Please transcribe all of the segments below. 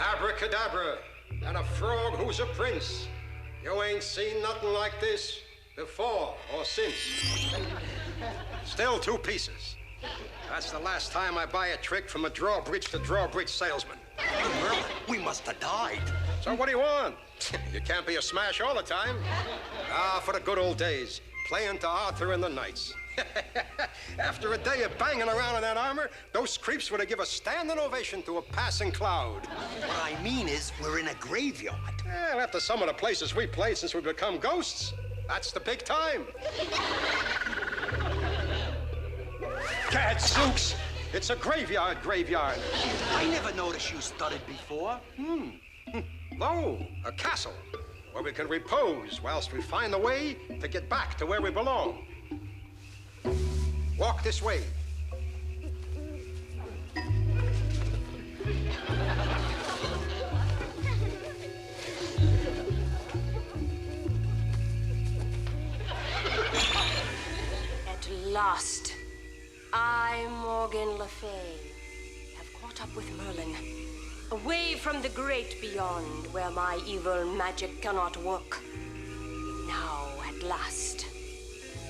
Abracadabra, and a frog who's a prince. You ain't seen nothing like this before or since. Still 2 pieces. That's the last time I buy a trick from a drawbridge to drawbridge salesman. Merlin, we must have died. So what do you want? You can't be a smash all the time. Ah, for the good old days, playing to Arthur and the Knights. After a day of banging around in that armor, those creeps would have given a standing ovation to a passing cloud. What I mean is, we're in a graveyard. Well, after some of the places we played since we become ghosts, that's the big time. Gadzooks! It's a graveyard. I never noticed you studied before. No, a castle where we can repose whilst we find the way to get back to where we belong. Walk this way. At last, I, Morgan Le Fay, have caught up with Merlin, away from the great beyond where my evil magic cannot work. Now, at last,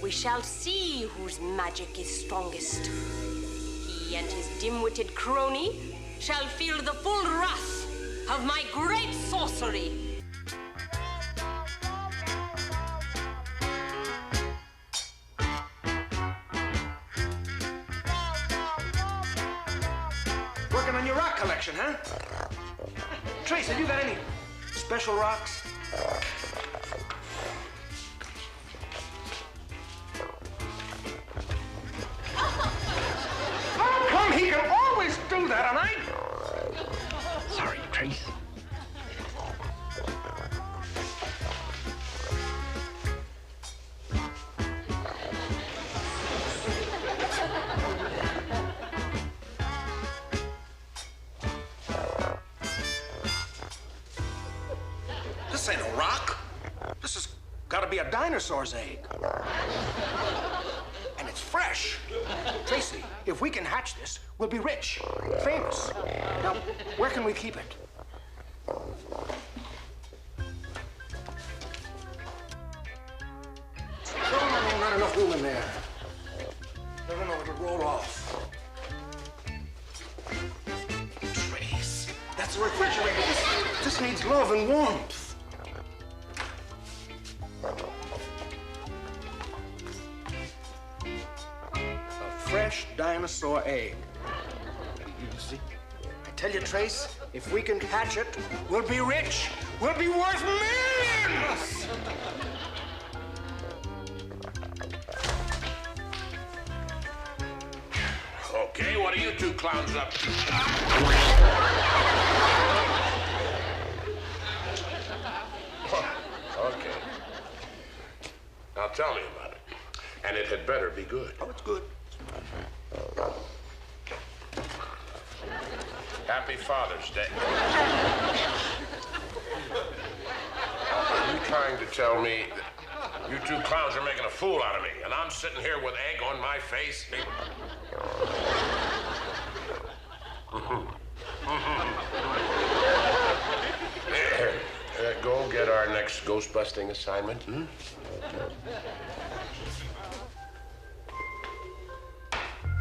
we shall see whose magic is strongest. He and his dim-witted crony shall feel the full wrath of my great sorcery. Working on your rock collection, huh? Trace, have you got any special rocks? How come he can always do that, and I... Sorry, Trace. This ain't a rock. This has got to be a dinosaur's egg. And it's fresh. Tracy, if we can hatch this, we'll be rich, famous. Now, where can we keep it? Oh, not enough room in there. No, it'll roll off. Trace, that's a refrigerator. This needs love and warmth. Fresh dinosaur egg. You see? I tell you, Trace, if we can hatch it, we'll be rich. We'll be worth millions! Okay, what are you 2 clowns up to? Okay. Now tell me about it. And it had better be good. Oh, it's good. Happy Father's Day. Are you trying to tell me that you 2 clowns are making a fool out of me, and I'm sitting here with egg on my face? Go get our next ghost-busting assignment,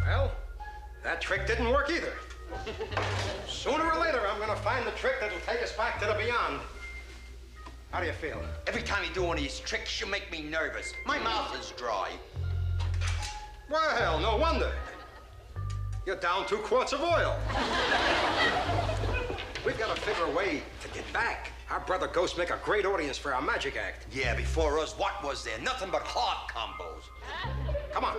Well, that trick didn't work either. Sooner or later, I'm gonna find the trick that'll take us back to the beyond. How do you feel? Every time you do one of these tricks, you make me nervous. My mouth is dry. Well, no wonder. You're down 2 quarts of oil. We've got to figure a way to get back. Our brother ghosts make a great audience for our magic act. Yeah, before us, what was there? Nothing but heart combos. Come on.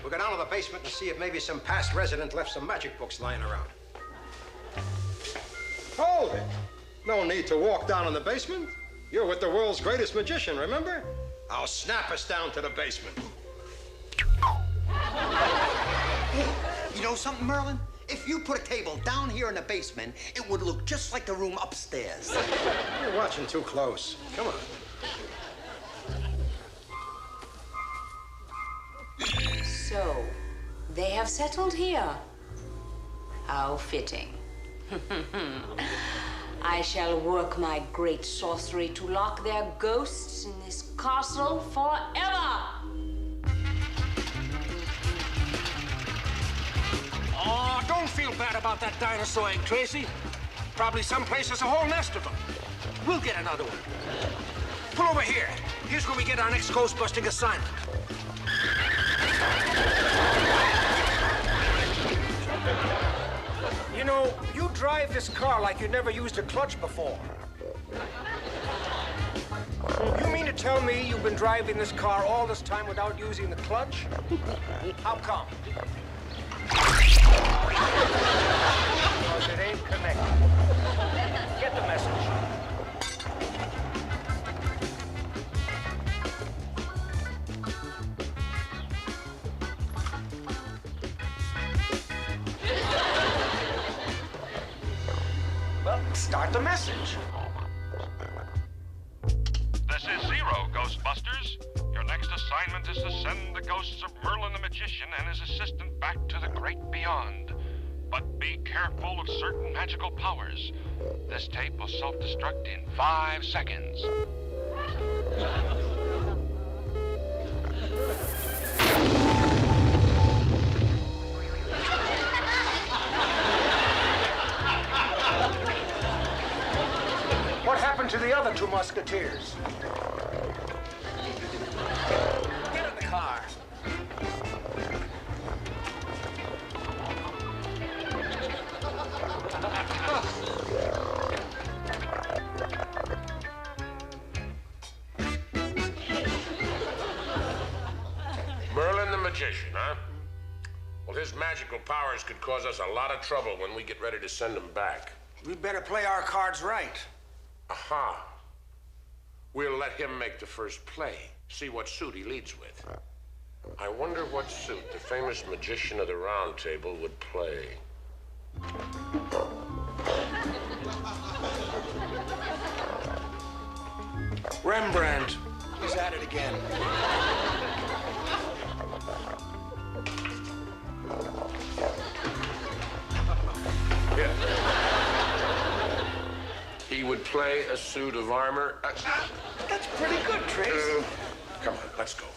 We'll go down to the basement and see if maybe some past resident left some magic books lying around. Hold it. No need to walk down in the basement. You're with the world's greatest magician, remember? I'll snap us down to the basement. You know something, Merlin? If you put a table down here in the basement, it would look just like the room upstairs. You're watching too close. Come on. So, they have settled here. How fitting. I shall work my great sorcery to lock their ghosts in this castle forever. Oh, don't feel bad about that dinosaur egg, Tracy. Probably someplace there's a whole nest of them. We'll get another one. Pull over here. Here's where we get our next ghost-busting assignment. You know, you drive this car like you never used a clutch before. You mean to tell me you've been driving this car all this time without using the clutch? How come? Because it ain't connected. Get the message. Well, start the message. This is Zero, Ghostbusters. Your next assignment is to send the ghosts of Merlin the Magician and his assistant back to the great beyond. But be careful of certain magical powers. This tape will self-destruct in 5 seconds. What happened to the other 2 musketeers? Get in the car. Merlin the Magician, huh? Well, his magical powers could cause us a lot of trouble when we get ready to send him back. We better play our cards right. Aha. We'll let him make the first play, see what suit he leads with. I wonder what suit the famous magician of the Round Table would play. Rembrandt. He's at it again. Yeah. He would play a suit of armor. That's pretty good, Trace. Come on, let's go.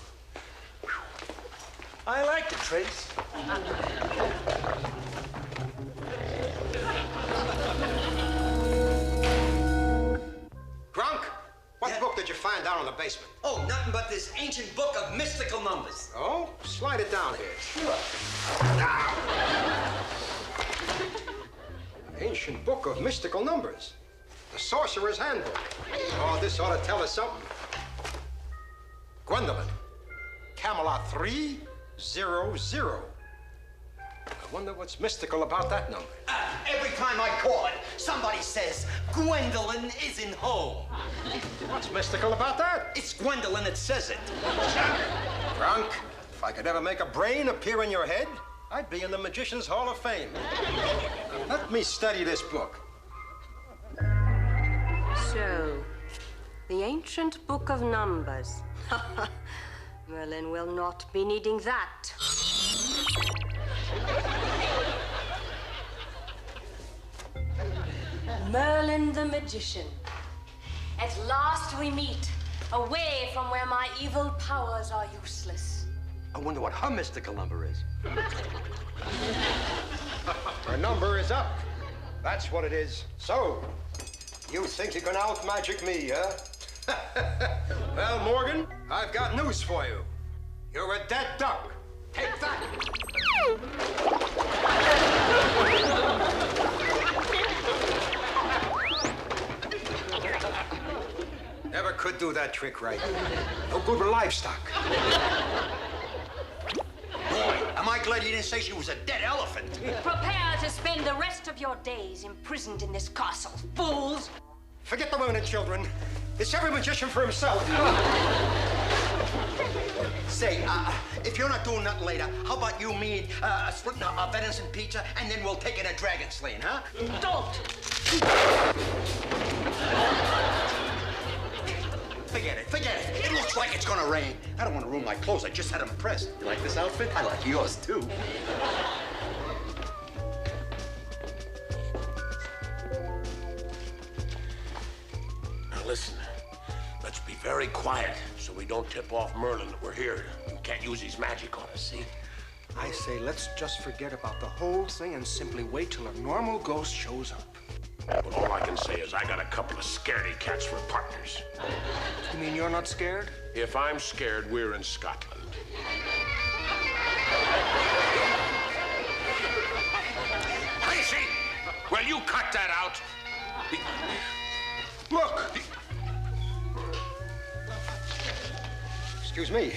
I liked it, Trace. Gronk, what book did you find down in the basement? Oh, nothing but this ancient book of mystical numbers. Oh, slide it down here. Sure. Ancient book of mystical numbers. The Sorcerer's Handbook. Oh, this ought to tell us something. Gwendolyn. Camelot 300. I wonder what's mystical about that number. Every time I call it, somebody says, Gwendolyn isn't home. What's mystical about that? It's Gwendolyn that says it. Gronk, if I could ever make a brain appear in your head, I'd be in the Magician's Hall of Fame. Let me study this book. So, the ancient book of numbers. Merlin will not be needing that. Merlin the Magician. At last we meet, away from where my evil powers are useless. I wonder what her mystical number is. Her number is up. That's what it is. So, you think you can out-magic me, huh? Well, Morgan, I've got news for you. You're a dead duck. Take that. Never could do that trick right. No good with livestock. Boy, am I glad you didn't say she was a dead elephant. Prepare to spend the rest of your days imprisoned in this castle, fools! Forget the women and children. It's every magician for himself. Say, if you're not doing nothing later, how about you, me, splitting a venison pizza, and then we'll take in a dragon slaying, huh? Don't! Forget it. It looks like it's gonna rain. I don't want to ruin my clothes. I just had them pressed. You like this outfit? I like yours, too. very quiet so we don't tip off Merlin that we're here. We can't use his magic on us, see? I say let's just forget about the whole thing and simply wait till a normal ghost shows up. But all I can say is I got a couple of scaredy cats for partners. You mean you're not scared? If I'm scared, we're in Scotland. Tracy! Will you cut that out? Look! Excuse me.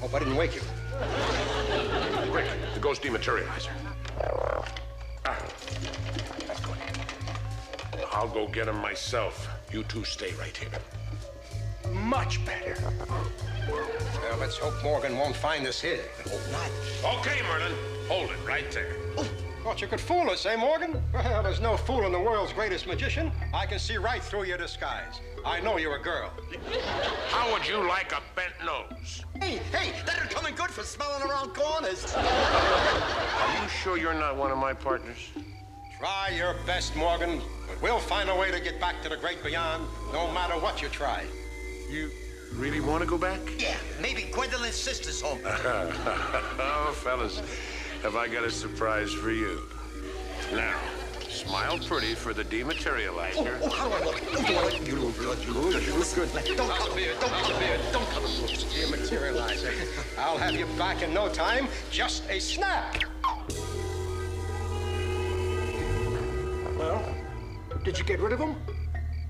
Hope I didn't wake you. Quick, the ghost dematerializer. I'll go get him myself. You two stay right here. Much better. Well, let's hope Morgan won't find us here. Hope not. Okay, Merlin. Hold it right there. Thought you could fool us, eh, Morgan? Well, there's no fool in the world's greatest magician. I can see right through your disguise. I know you're a girl. How would you like a bent nose? Hey, that'll come in good for smelling around corners. Are you sure you're not one of my partners? Try your best, Morgan, but we'll find a way to get back to the great beyond, no matter what you try. You really want to go back? Yeah, maybe Gwendolyn's sister's home. Oh, fellas, have I got a surprise for you. Now, smile pretty for the dematerializer. Oh, how do I look? How do I look? You look good. You look good. Don't cut the beard. Don't cut the beard. Don't cut the beard. Dematerializer. I'll have you back in no time. Just a snap. Well, did you get rid of him?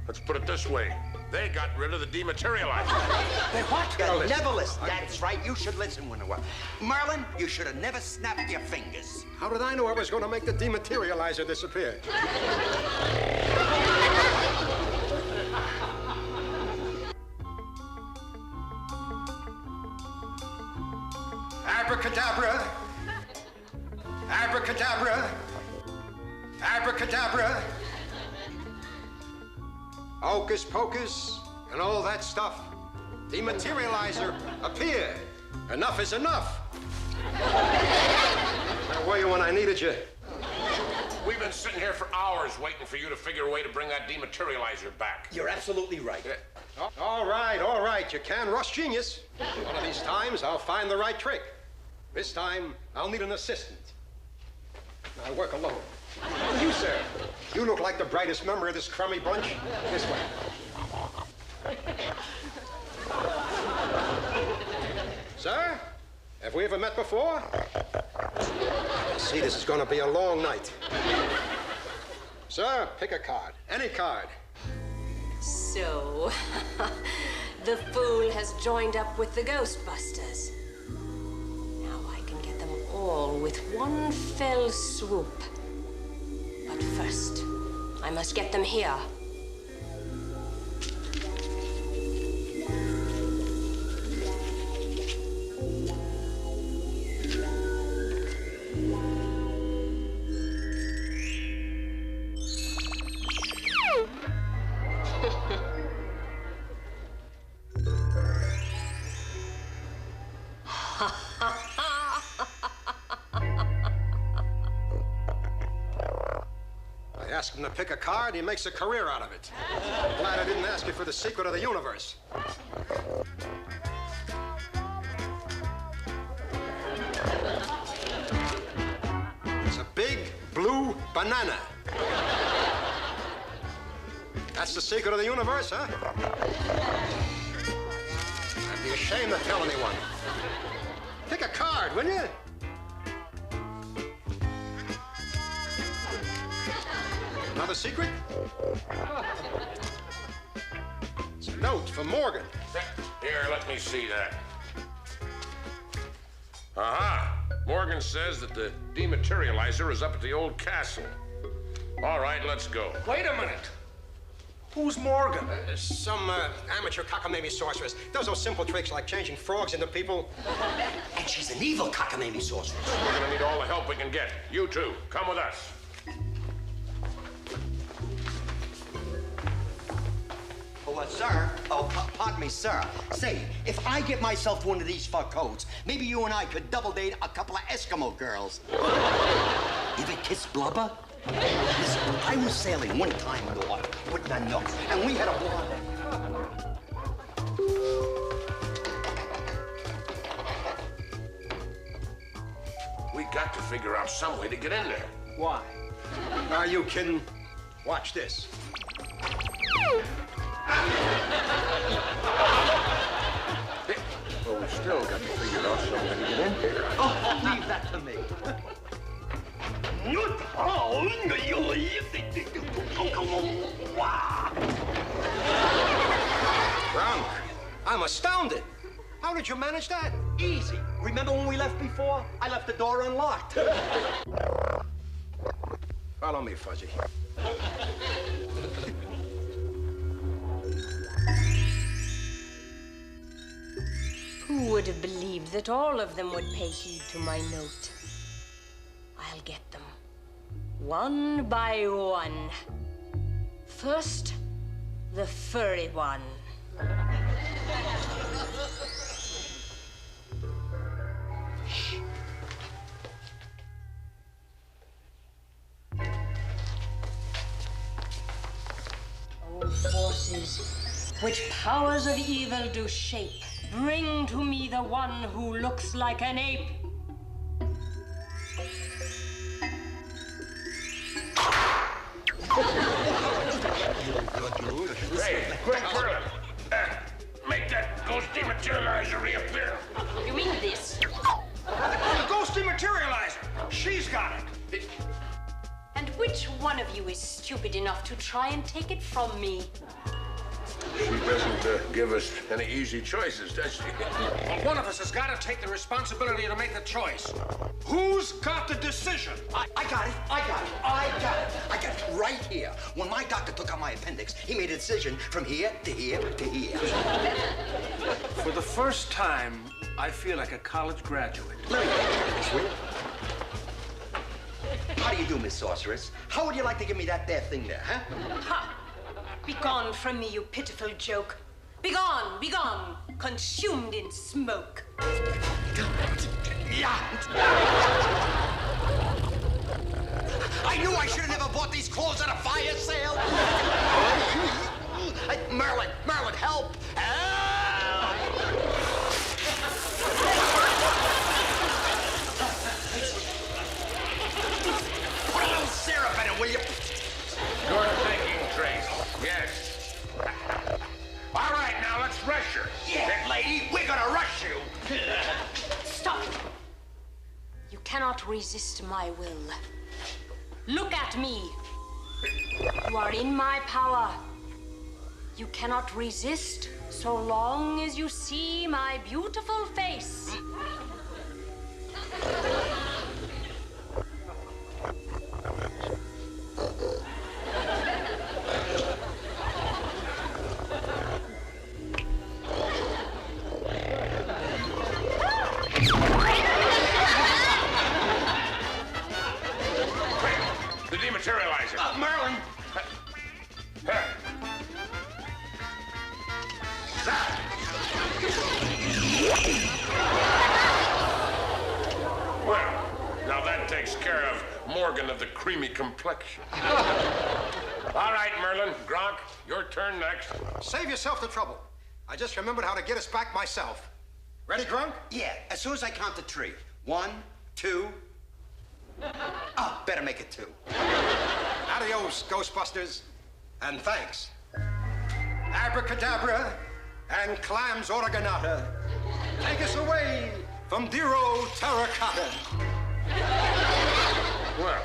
Let's put it this way. They got rid of the dematerializer. They what? Never listen. That's right. You should listen when it was. Merlin, you should have never snapped your fingers. How did I know I was going to make the dematerializer disappear? Abracadabra. Abracadabra. Abracadabra. Hocus pocus and all that stuff. Dematerializer appeared. Enough is enough. Where were you when I needed you? We've been sitting here for hours waiting for you to figure a way to bring that dematerializer back. You're absolutely right. All right. You can rush genius. One of these times, I'll find the right trick. This time, I'll need an assistant. I'll work alone. You, sir. You look like the brightest member of this crummy bunch. This way. Sir, have we ever met before? I see this is going to be a long night. Sir, pick a card. Any card. So, the fool has joined up with the Ghostbusters. Now I can get them all with one fell swoop. But first, I must get them here. Ask him to pick a card, he makes a career out of it. I'm glad I didn't ask you for the secret of the universe. It's a big blue banana. That's the secret of the universe, huh? I'd be ashamed to tell anyone. Pick a card, will you? Another secret? It's a note from Morgan. Here, let me see that. Aha! Morgan says that the dematerializer is up at the old castle. All right, let's go. Wait a minute. Who's Morgan? Some amateur cockamamie sorceress. Does those simple tricks like changing frogs into people. And she's an evil cockamamie sorceress. We're gonna need all the help we can get. You two, come with us. Sir, pardon me, sir. Say, if I get myself one of these fur coats, maybe you and I could double date a couple of Eskimo girls. Ever kiss blubber? Listen, I was sailing one time with the water with Nanook, and we had a blonde. got to figure out some way to get in there. Why? Are you kidding? Watch this. Well, we still got to figure out some way to get in here. Oh, leave that to me. Gronk, I'm astounded. How did you manage that? Easy. Remember when we left before? I left the door unlocked. Follow me, Fuzzy. Who would have believed that all of them would pay heed to my note? I'll get them. One by one. First, the furry one. O forces, which powers of evil do shape, bring to me the one who looks like an ape. Hey, quick, Merlin. Make that ghost dematerializer reappear. You mean this? The ghost dematerializer. She's got it. And which one of you is stupid enough to try and take it from me? She doesn't give us any easy choices, does she? Well, one of us has got to take the responsibility to make the choice. Who's got the decision? I got it. I got it right here. When my doctor took out my appendix, he made a decision from here to here to here. For the first time, I feel like a college graduate. Let me get you, How do you do, Miss Sorceress? How would you like to give me that there thing there, huh? Ha! Begone from me, you pitiful joke. Begone, begone, consumed in smoke. Yeah. I knew I should have never bought these clothes at a fire sale. Merlin, help! Put a little syrup in it, will you? Good thinking, Trace. Yes. All right, now let's rush her. Yeah, lady, we're gonna rush you. Stop! You cannot resist my will. Look at me. You are in my power. You cannot resist so long as you see my beautiful face. The dematerializer. Merlin. Well, now that takes care of Morgan of the creamy complexion. All right, Merlin, Gronk, your turn next. Save yourself the trouble. I just remembered how to get us back myself. Ready, Gronk? Yeah, as soon as I count to 3. 1, 2. Oh, better make it 2. Adios, Ghostbusters, and thanks. Abracadabra and clams organata. Take us away from dear old terracotta. Well,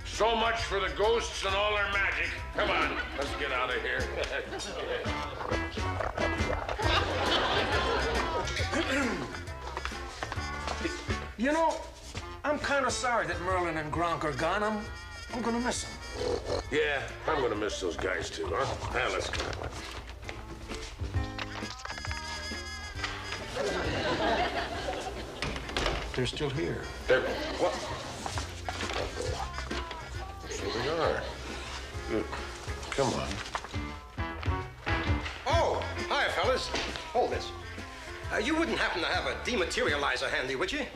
so much for the ghosts and all their magic. Come on, let's get out of here. You know, I'm kind of sorry that Merlin and Gronk are gone. I'm gonna miss them. Yeah, I'm gonna miss those guys too, huh? Now let's go. They're still here. There. What? So they are. Good. Come on. Oh, hi, fellas. Hold this. You wouldn't happen to have a dematerializer handy, would you?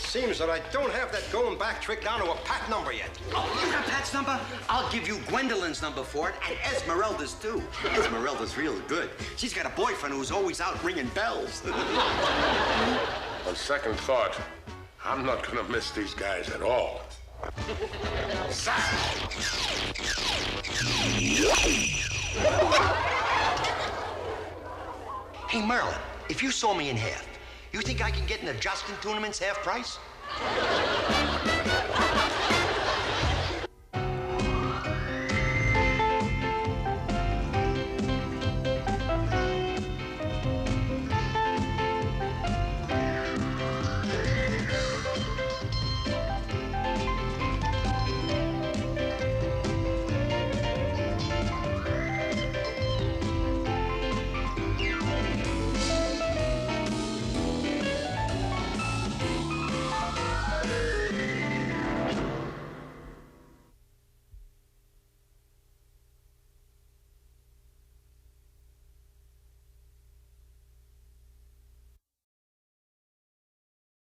seems that I don't have that going back trick down to a pat number yet. Oh, you got Pat's number? I'll give you Gwendolyn's number for it, and Esmeralda's too. Esmeralda's real good. She's got a boyfriend who's always out ringing bells. On second thought, I'm not gonna miss these guys at all. Hey, Merlin, if you saw me in half, you think I can get into Justin tournaments half price?